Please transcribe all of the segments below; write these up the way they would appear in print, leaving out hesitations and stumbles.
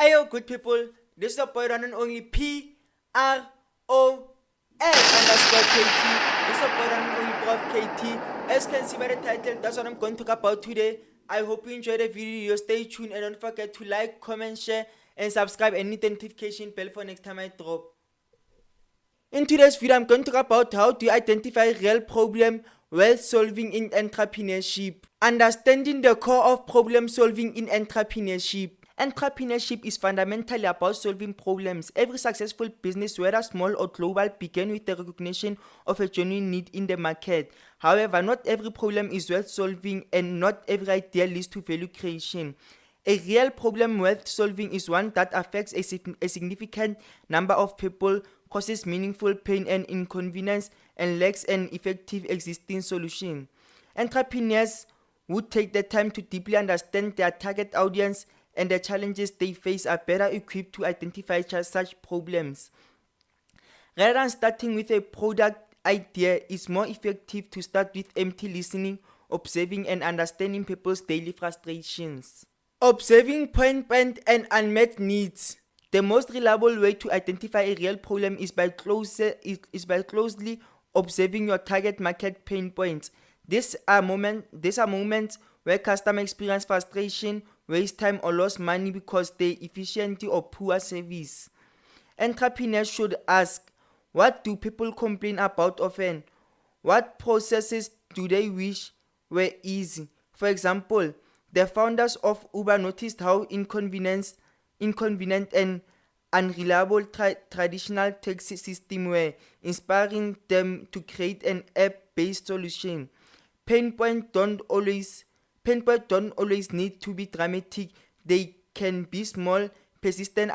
Ayo, good people, this is your boy one and only PROL underscore KT. This is your boy one and only Prof KT. As you can see by the title, that's what I'm going to talk about today. I hope you enjoyed the video. Stay tuned and don't forget to like, comment, share, and subscribe and hit the notification bell for next time I drop. In today's video, I'm going to talk about how to identify real problem while solving in entrepreneurship. Understanding the core of problem solving in entrepreneurship. Entrepreneurship is fundamentally about solving problems. Every successful business, whether small or global, began with the recognition of a genuine need in the market. However, not every problem is worth solving and not every idea leads to value creation. A real problem worth solving is one that affects a significant number of people, causes meaningful pain and inconvenience, and lacks an effective existing solution. Entrepreneurs who take the time to deeply understand their target audience and the challenges they face are better equipped to identify such problems. Rather than starting with a product idea, it's more effective to start with empty listening, observing and understanding people's daily frustrations. Observing pain points and unmet needs. The most reliable way to identify a real problem is by closely observing your target market pain points. These are moments where customers experience frustration, waste time or lose money because they efficiency or poor service. Entrepreneurs should ask, what do people complain about often? What processes do they wish were easy? For example, the founders of Uber noticed how inconvenient and unreliable traditional taxi systems were, inspiring them to create an app-based solution. Pain points don't always need to be dramatic. They can be small, persistent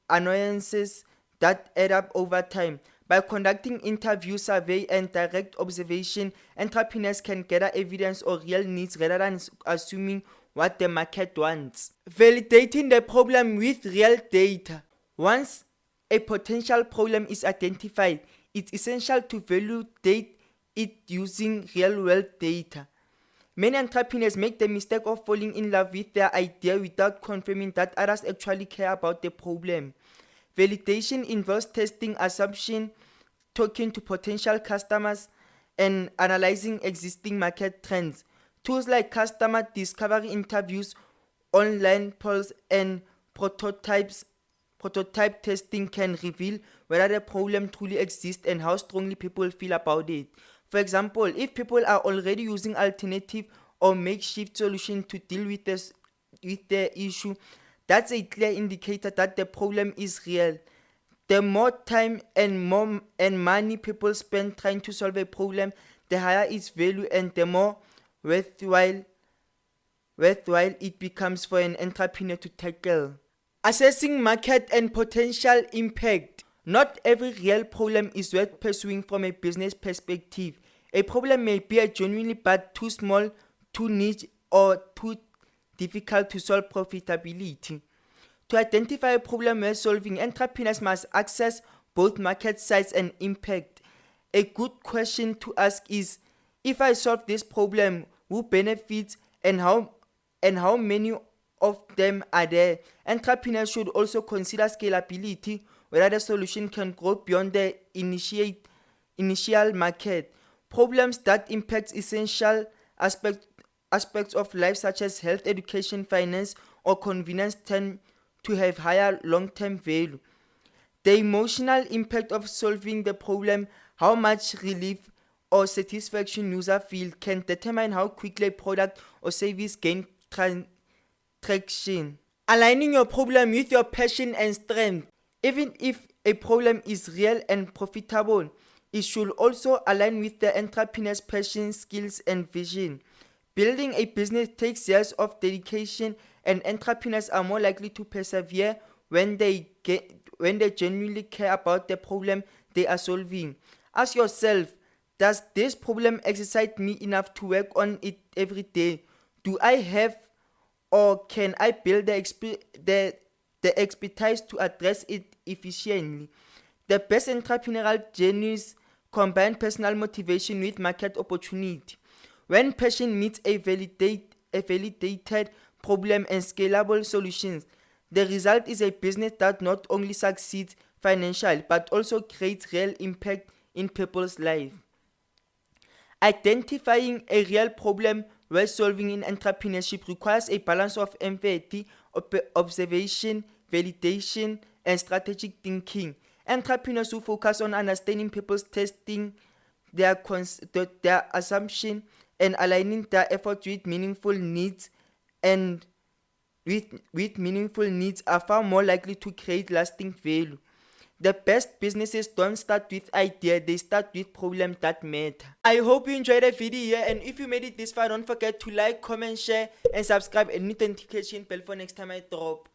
annoyances that add up over time. By conducting interview, survey, and direct observation, entrepreneurs can gather evidence or real needs rather than assuming what the market wants. Validating the problem with real data. Once a potential problem is identified, it's essential to validate it using real-world data. Many entrepreneurs make the mistake of falling in love with their idea without confirming that others actually care about the problem. Validation involves testing assumptions, talking to potential customers, and analyzing existing market trends. Tools like customer discovery interviews, online polls, and prototype testing can reveal whether the problem truly exists and how strongly people feel about it. For example, if people are already using alternative or makeshift solutions to deal with the issue, that's a clear indicator that the problem is real. The more time and money people spend trying to solve a problem, the higher its value and the more worthwhile it becomes for an entrepreneur to tackle. Assessing market and potential impact. Not every real problem is worth pursuing from a business perspective. A problem may be genuinely bad, too small, too niche, or too difficult to solve profitability. To identify a problem worth solving, entrepreneurs must assess both market size and impact. A good question to ask is, if I solve this problem, who benefits and how many of them are there? Entrepreneurs should also consider scalability, whether the solution can grow beyond the initial market. Problems that impact essential aspects of life such as health, education, finance, or convenience tend to have higher long-term value. The emotional impact of solving the problem, how much relief or satisfaction users feel, can determine how quickly a product or service gain traction. Aligning your problem with your passion and strength. Even if a problem is real and profitable, it should also align with the entrepreneur's passion, skills, and vision. Building a business takes years of dedication, and entrepreneurs are more likely to persevere when they genuinely care about the problem they are solving. Ask yourself, does this problem excite me enough to work on it every day? Do I have or can I build the expertise to address it efficiently? The best entrepreneurial journeys combine personal motivation with market opportunity. When passion meets a validated problem and scalable solutions, The result is a business that not only succeeds financially but also creates real impact in people's lives. Identifying a real problem while solving in entrepreneurship requires a balance of empathy, observation, validation, and strategic thinking. Entrepreneurs who focus on understanding people's testing their assumption and aligning their efforts with meaningful needs and with meaningful needs are far more likely to create lasting value. The best businesses don't start with ideas, they start with problems that matter. I hope you enjoyed the video here, and if you made it this far, don't forget to like, comment, share, and subscribe and hit the notification bell for next time I drop.